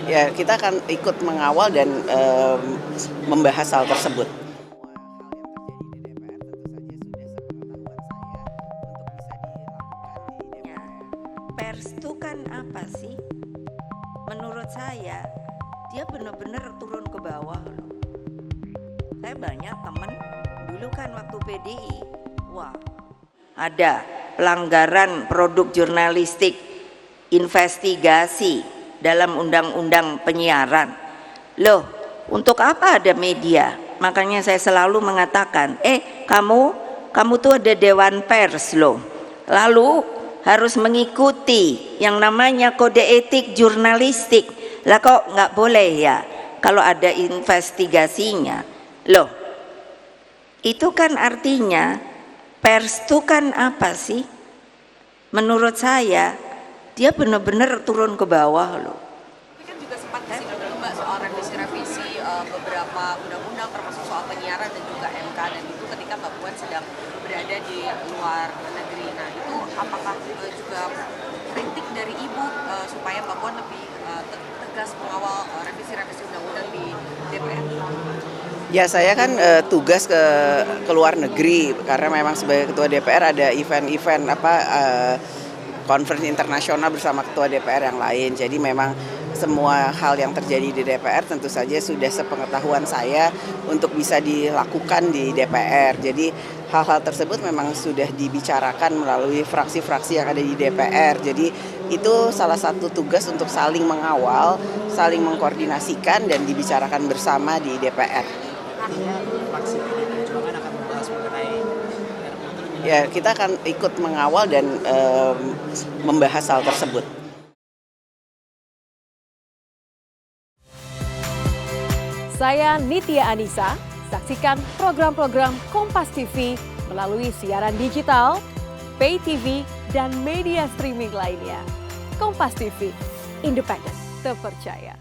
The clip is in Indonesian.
Ya, kita akan ikut mengawal dan membahas hal tersebut. Pers itu kan apa sih? Menurut saya, dia benar-benar turun ke bawah loh. Saya banyak temen, dulu kan waktu PDI, wah, ada pelanggaran produk jurnalistik, investigasi dalam undang-undang penyiaran. Loh, untuk apa ada media? Makanya saya selalu mengatakan, kamu tuh ada dewan pers loh. Lalu harus mengikuti yang namanya kode etik jurnalistik. Lah kok nggak boleh ya kalau ada investigasinya? Loh, itu kan artinya pers itu kan apa sih? Menurut saya dia benar-benar turun ke bawah loh. Tapi kan juga sempat disinggung dulu Mbak soal revisi beberapa undang-undang termasuk soal penyiaran dan juga MK, dan itu ketika Mbak Puan sedang berada di luar negeri. Nah itu apakah juga kritik dari Ibu supaya Mbak Puan lebih tegas mengawal revisi-revisi undang-undang di DPR? Ya, saya kan tugas ke luar negeri karena memang sebagai ketua DPR ada event-event conference internasional bersama ketua DPR yang lain. Jadi memang semua hal yang terjadi di DPR tentu saja sudah sepengetahuan saya untuk bisa dilakukan di DPR. Jadi hal-hal tersebut memang sudah dibicarakan melalui fraksi-fraksi yang ada di DPR. Jadi itu salah satu tugas untuk saling mengawal, saling mengkoordinasikan dan dibicarakan bersama di DPR. Artinya fraksi PD Perjuangan akan membahas mengenai Ya, kita akan ikut mengawal dan membahas hal tersebut. Saya Nitya Anissa, saksikan program-program Kompas TV melalui siaran digital, pay TV, dan media streaming lainnya. Kompas TV, independen, terpercaya.